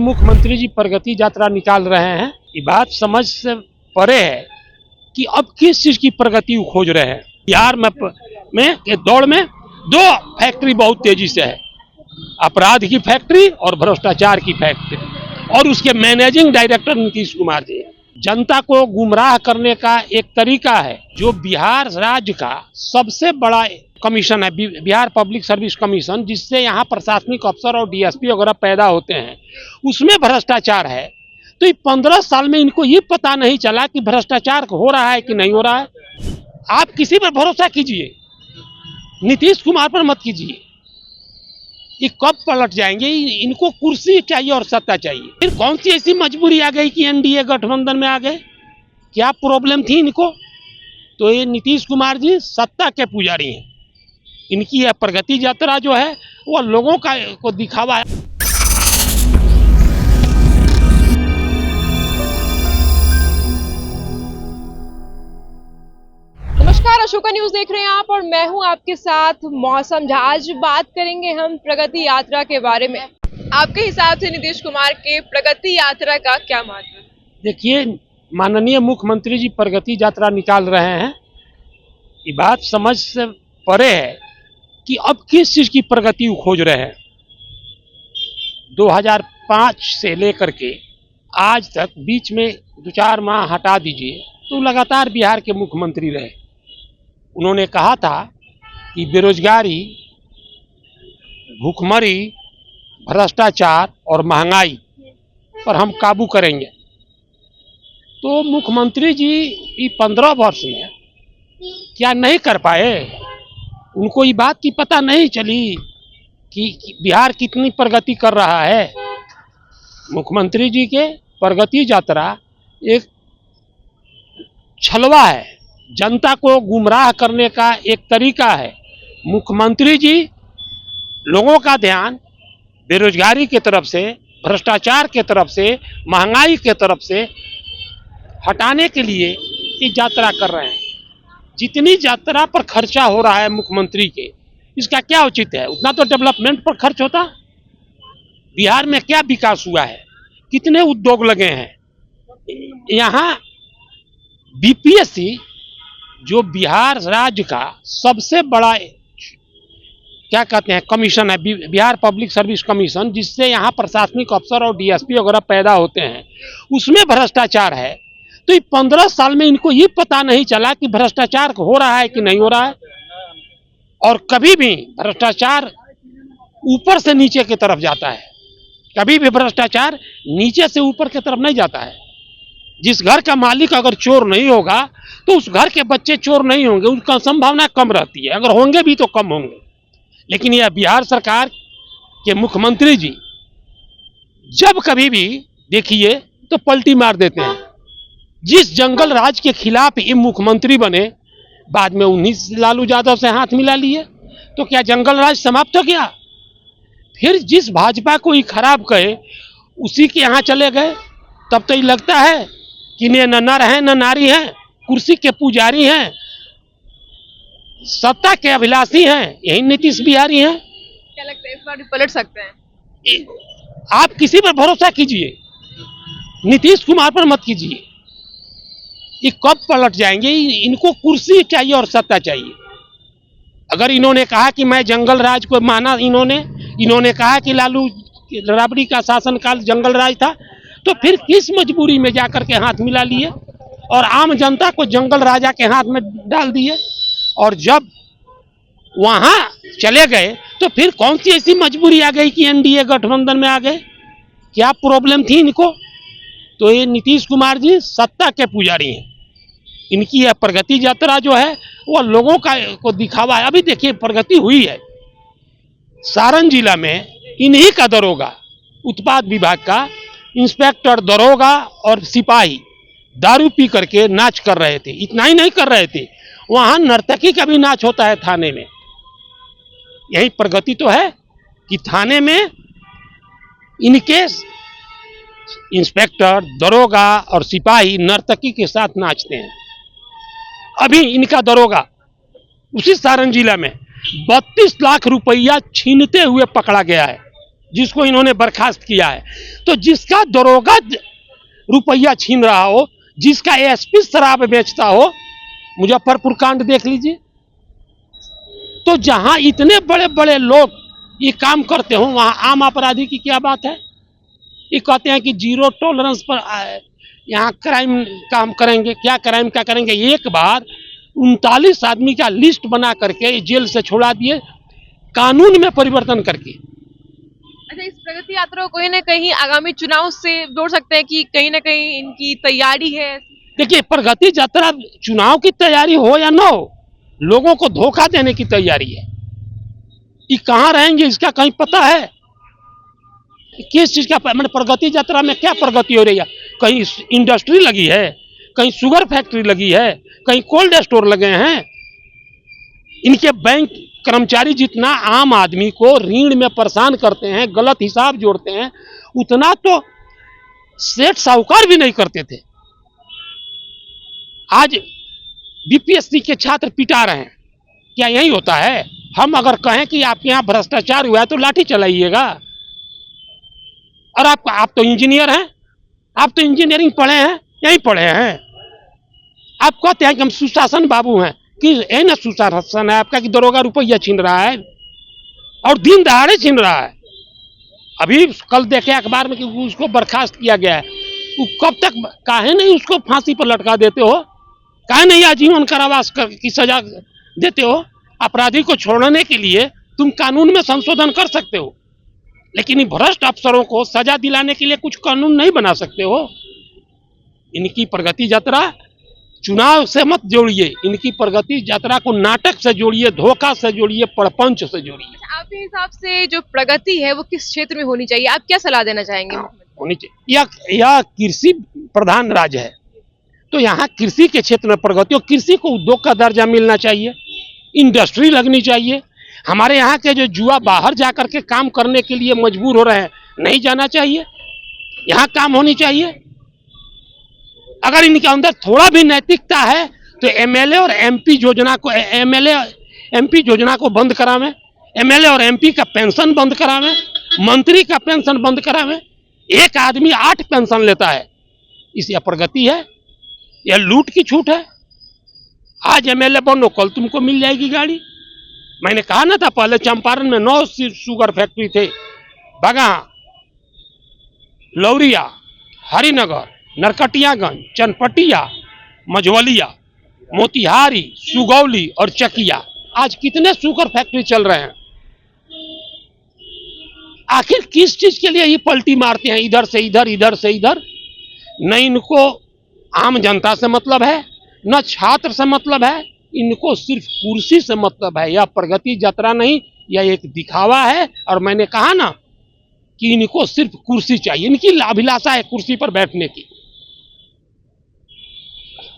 मुख्यमंत्री जी प्रगति यात्रा निकाल रहे हैं। ये बात समझ से परे है कि अब किस चीज की प्रगति खोज रहे हैं। बिहार में के दौड़ में दो फैक्ट्री बहुत तेजी से है, अपराध की फैक्ट्री और भ्रष्टाचार की फैक्ट्री, और उसके मैनेजिंग डायरेक्टर नीतीश कुमार जी। जनता को गुमराह करने का एक तरीका है। जो बिहार राज्य का सबसे बड़ा कमीशन है, बिहार पब्लिक सर्विस कमीशन, जिससे यहाँ प्रशासनिक अफसर और डीएसपी वगैरह पैदा होते हैं, उसमें भ्रष्टाचार है। तो ये 15 साल में इनको ये पता नहीं चला कि भ्रष्टाचार हो रहा है कि नहीं हो रहा है। आप किसी पर भरोसा कीजिए, नीतीश कुमार पर मत कीजिए। ये कब पलट जाएंगे? इनको कुर्सी चाहिए और सत्ता चाहिए। फिर कौन सी ऐसी मजबूरी आ गई कि एनडीए गठबंधन में आ गए? क्या प्रॉब्लम थी इनको? तो ये नीतीश कुमार जी सत्ता के पुजारी हैं। इनकी यह प्रगति यात्रा जो है वो लोगों को दिखावा है। नमस्कार, अशोका न्यूज देख रहे हैं आप और मैं हूं आपके साथ मौसम झा। आज बात करेंगे हम प्रगति यात्रा के बारे में। आपके हिसाब से नीतीश कुमार के प्रगति यात्रा का क्या महत्व है? देखिए, माननीय मुख्यमंत्री जी प्रगति यात्रा निकाल रहे हैं। ये बात समझ से परे है कि अब किस चीज की प्रगति खोज रहे हैं। 2005 से लेकर के आज तक बीच में 2-4 माह हटा दीजिए तो लगातार बिहार के मुख्यमंत्री रहे। उन्होंने कहा था कि बेरोजगारी, भूखमरी, भ्रष्टाचार और महंगाई पर हम काबू करेंगे। तो मुख्यमंत्री जी ये 15 वर्ष में क्या नहीं कर पाए? उनको ये बात की पता नहीं चली कि बिहार कितनी प्रगति कर रहा है। मुख्यमंत्री जी के प्रगति यात्रा एक छलवा है, जनता को गुमराह करने का एक तरीका है। मुख्यमंत्री जी लोगों का ध्यान बेरोजगारी की तरफ से, भ्रष्टाचार की तरफ से, महंगाई की तरफ से हटाने के लिए ये यात्रा कर रहे हैं। जितनी यात्रा पर खर्चा हो रहा है मुख्यमंत्री के, इसका क्या उचित है? उतना तो डेवलपमेंट पर खर्च होता। बिहार में क्या विकास हुआ है? कितने उद्योग लगे हैं? यहाँ बीपीएससी जो बिहार राज्य का सबसे बड़ा क्या कहते हैं कमीशन है, बिहार पब्लिक सर्विस कमीशन, जिससे यहाँ प्रशासनिक अफसर और डीएसपी वगैरह पैदा होते हैं, उसमें भ्रष्टाचार है। तो ये 15 साल में इनको ये पता नहीं चला कि भ्रष्टाचार हो रहा है कि नहीं हो रहा है। और कभी भी भ्रष्टाचार ऊपर से नीचे की तरफ जाता है, कभी भी भ्रष्टाचार नीचे से ऊपर की तरफ नहीं जाता है। जिस घर का मालिक अगर चोर नहीं होगा तो उस घर के बच्चे चोर नहीं होंगे, उसका संभावना कम रहती है। अगर होंगे भी तो कम होंगे। लेकिन यह बिहार सरकार के मुख्यमंत्री जी जब कभी भी देखिए तो पलटी मार देते हैं। जिस जंगल राज के खिलाफ ये मुख्यमंत्री बने, बाद में 19 लालू यादव से हाथ मिला लिए, तो क्या जंगल राज समाप्त हो गया? फिर जिस भाजपा को ये खराब कहे उसी के यहाँ चले गए। तब तो ये लगता है कि न नर हैं न नारी हैं, कुर्सी के पुजारी हैं, सत्ता के अभिलाषी हैं, यही नीतीश बिहारी हैं। क्या लगता है इस बार पलट सकते हैं? आप किसी पर भरोसा कीजिए, नीतीश कुमार पर मत कीजिए। ये कब पलट जाएंगे? इनको कुर्सी चाहिए और सत्ता चाहिए। अगर इन्होंने कहा कि मैं जंगल राज को माना, इन्होंने कहा कि लालू राबड़ी का शासनकाल जंगल राज था, तो फिर किस मजबूरी में जाकर के हाथ मिला लिए और आम जनता को जंगल राजा के हाथ में डाल दिए? और जब वहां चले गए तो फिर कौन सी ऐसी मजबूरी आ गई कि एनडीए गठबंधन में आ गए? क्या प्रॉब्लम थी इनको? तो ये नीतीश कुमार जी सत्ता के पुजारी हैं। इनकी यह प्रगति यात्रा जो है वो लोगों को दिखावा है। अभी देखिए प्रगति हुई है। सारण जिला में इन्हीं का दरोगा, उत्पाद विभाग का इंस्पेक्टर, दरोगा और सिपाही दारू पी करके नाच कर रहे थे। इतना ही नहीं कर रहे थे, वहां नर्तकी का भी नाच होता है थाने में। यही प्रगति तो है कि थाने में इनके इंस्पेक्टर, दरोगा और सिपाही नर्तकी के साथ नाचते हैं। अभी इनका दरोगा उसी सारण जिला में 32 लाख रुपया छीनते हुए पकड़ा गया है, जिसको इन्होंने बर्खास्त किया है। तो जिसका दरोगा रुपया छीन रहा हो, जिसका एसपी शराब बेचता हो, मुजफ्फरपुर कांड देख लीजिए। तो जहां इतने बड़े बड़े लोग ये काम करते हो, वहां आम अपराधी की क्या बात है? ये कहते हैं कि जीरो टॉलरेंस पर यहाँ क्राइम का हम करेंगे। क्या क्राइम का करेंगे? एक बार 39 आदमी का लिस्ट बना करके जेल से छुड़ा दिए, कानून में परिवर्तन करके। अच्छा, इस प्रगति यात्रा को कहीं ना कहीं आगामी चुनाव से जोड़ सकते हैं कि कहीं ना कहीं इनकी तैयारी है? देखिए, प्रगति यात्रा चुनाव की तैयारी हो या ना हो, लोगों को धोखा देने की तैयारी है। ये कहाँ रहेंगे इसका कहीं पता है? किस चीज का मैंने प्रगति यात्रा में क्या प्रगति हो रही है? कहीं इंडस्ट्री लगी है, कहीं शुगर फैक्ट्री लगी है, कहीं कोल्ड स्टोर लगे हैं। इनके बैंक कर्मचारी जितना आम आदमी को ऋण में परेशान करते हैं, गलत हिसाब जोड़ते हैं, उतना तो सेठ साहूकार भी नहीं करते थे। आज बीपीएससी के छात्र पिटा रहे हैं, क्या यही होता है? हम अगर कहें कि आपके यहाँ भ्रष्टाचार हुआ है तो लाठी चलाइएगा। और आप तो इंजीनियर हैं, आप तो इंजीनियरिंग पढ़े हैं, यही पढ़े हैं। आप कहते हैं कि हम सुशासन बाबू हैं, कि है ना सुशासन है आपका कि दरोगा रुपया छीन रहा है और दिन दहाड़े छीन रहा है। अभी कल देखे अखबार में कि उसको बर्खास्त किया गया है। वो कब तक, काहे नहीं उसको फांसी पर लटका देते हो? काहे नहीं आजीवन कारावास की सजा देते हो? अपराधी को छोड़ने के लिए तुम कानून में संशोधन कर सकते हो, लेकिन इन भ्रष्ट अफसरों को सजा दिलाने के लिए कुछ कानून नहीं बना सकते हो। इनकी प्रगति यात्रा चुनाव से मत जोड़िए, इनकी प्रगति यात्रा को नाटक से जोड़िए, धोखा से जोड़िए, प्रपंच से जोड़िए। आपके हिसाब से जो प्रगति है वो किस क्षेत्र में होनी चाहिए? आप क्या सलाह देना चाहेंगे? होनी चाहिए। यह कृषि प्रधान राज्य है, तो यहाँ कृषि के क्षेत्र में प्रगति हो, कृषि को उद्योग का दर्जा मिलना चाहिए, इंडस्ट्री लगनी चाहिए। हमारे यहाँ के जो युवा बाहर जाकर के काम करने के लिए मजबूर हो रहे हैं, नहीं जाना चाहिए, यहाँ काम होनी चाहिए। अगर इनके अंदर थोड़ा भी नैतिकता है तो एमएलए और एमपी योजना को बंद करावें, एमएलए और एमपी का पेंशन बंद करावें, मंत्री का पेंशन बंद करावें। एक आदमी 8 पेंशन लेता है, इसे प्रगति है? यह लूट की छूट है। आज एमएलए बनो, कल तुमको मिल जाएगी गाड़ी। मैंने कहा ना था पहले, चंपारण में 9 शुगर फैक्ट्री थे, बगहा, लौरिया, हरिनगर, नरकटियागंज, चनपटिया, मझवलिया, मोतिहारी, सुगौली और चकिया। आज कितने शुगर फैक्ट्री चल रहे हैं? आखिर किस चीज के लिए ये पलटी मारते हैं, इधर से इधर, इधर से इधर? न इनको आम जनता से मतलब है, न छात्र से मतलब है, इनको सिर्फ कुर्सी से मतलब है। यह प्रगति यात्रा नहीं, यह एक दिखावा है। और मैंने कहा ना कि इनको सिर्फ कुर्सी चाहिए, इनकी अभिलाषा है कुर्सी पर बैठने की।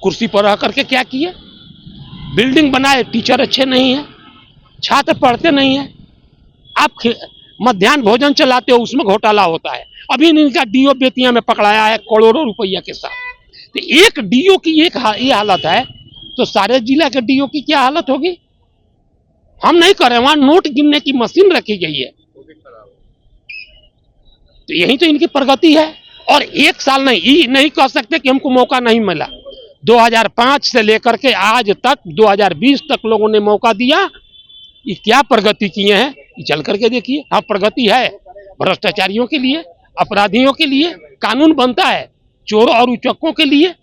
कुर्सी पर रह करके क्या किए? बिल्डिंग बनाए, टीचर अच्छे नहीं है, छात्र पढ़ते नहीं है। आप मध्याह्न भोजन चलाते हो, उसमें घोटाला होता है। अभी इनका डीओ बेतिया में पकड़ाया है करोड़ों रुपया के साथ। तो एक डीओ की ये हालत है, तो सारे जिला के डीओ की क्या हालत होगी? हम नहीं कर रहे, वहां नोट गिनने की मशीन रखी गई है। तो यही तो इनकी प्रगति है। और एक साल नहीं कह सकते कि हमको मौका नहीं मिला। 2005 से लेकर के आज तक 2020 तक लोगों ने मौका दिया। ये क्या प्रगति किए हैं, ये चल करके देखिए। हाँ, प्रगति है भ्रष्टाचारियों के लिए, अपराधियों के लिए कानून बनता है, चोरों और उचक्कों के लिए।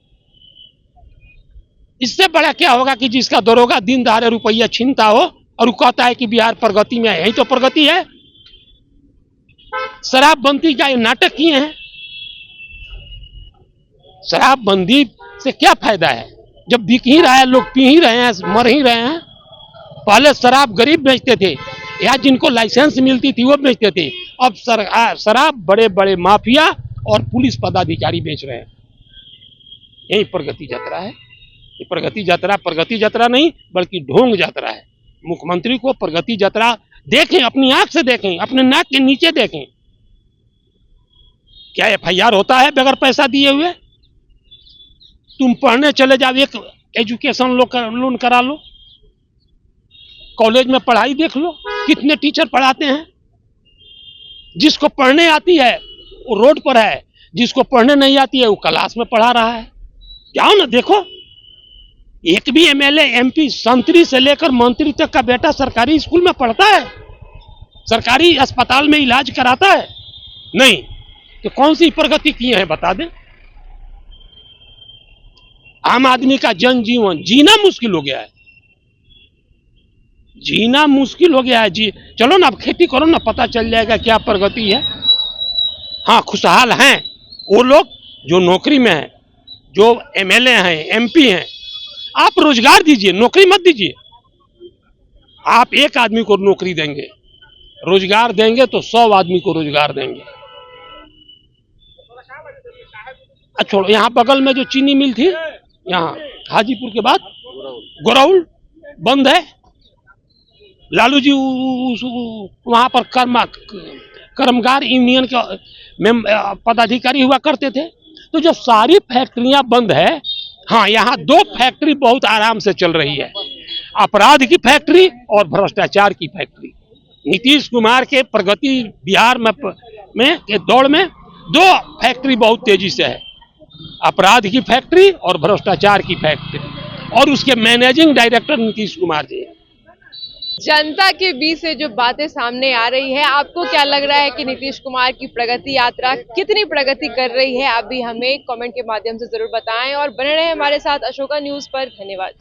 इससे बड़ा क्या होगा कि जिसका दरोगा दिन दहाड़े रुपया छीनता हो और वो कहता है कि बिहार प्रगति में है। यही तो प्रगति है। शराबबंदी का ये नाटक किए हैं। शराबबंदी से क्या फायदा है जब बिक ही रहा है, लोग पी ही रहे हैं, मर ही रहे हैं। पहले शराब गरीब बेचते थे, या जिनको लाइसेंस मिलती थी वो बेचते थे। अब शराब बड़े बड़े माफिया और पुलिस पदाधिकारी बेच रहे हैं। यही प्रगति यात्रा है। ये प्रगति यात्रा नहीं बल्कि ढोंग यात्रा है। मुख्यमंत्री को प्रगति यात्रा देखें, अपनी आंख से देखें, अपने नाक के नीचे देखें। क्या एफआईआर होता है बगैर पैसा दिए हुए? तुम पढ़ने चले जाओ, एक एजुकेशन लोन करा लो, कॉलेज में पढ़ाई देख लो, कितने टीचर पढ़ाते हैं। जिसको पढ़ने आती है वो रोड पर है, जिसको पढ़ने नहीं आती है वो क्लास में पढ़ा रहा है। जाओ ना देखो, एक भी एमएलए एमपी संतरी से लेकर मंत्री तक का बेटा सरकारी स्कूल में पढ़ता है, सरकारी अस्पताल में इलाज कराता है? नहीं। तो कौन सी प्रगति किए हैं बता दें। आम आदमी का जनजीवन जीना मुश्किल हो गया है, जीना मुश्किल हो गया है जी। चलो ना अब खेती करो ना, पता चल जाएगा क्या प्रगति है। हाँ, खुशहाल हैं वो लोग जो नौकरी में हैं, जो एमएलए हैं, एमपी हैं। आप रोजगार दीजिए, नौकरी मत दीजिए। आप एक आदमी को नौकरी देंगे, रोजगार देंगे तो 100 आदमी को रोजगार देंगे। छोड़ो, यहाँ बगल में जो चीनी मिल थी, यहाँ हाजीपुर के बाद गोरौल बंद है। लालू जी वहां पर कर्मगार यूनियन के पदाधिकारी हुआ करते थे। तो जो सारी फैक्ट्रियां बंद है, हाँ यहाँ 2 फैक्ट्री बहुत आराम से चल रही है, अपराध की फैक्ट्री और भ्रष्टाचार की फैक्ट्री। नीतीश कुमार के प्रगति बिहार में के दौड़ में 2 फैक्ट्री बहुत तेजी से है, अपराध की फैक्ट्री और भ्रष्टाचार की फैक्ट्री, और उसके मैनेजिंग डायरेक्टर नीतीश कुमार जी। जनता के बीच से जो बातें सामने आ रही है, आपको क्या लग रहा है कि नीतीश कुमार की प्रगति यात्रा कितनी प्रगति कर रही है? आप भी हमें कमेंट के माध्यम से जरूर बताएं और बने रहें हमारे साथ अशोका न्यूज पर। धन्यवाद।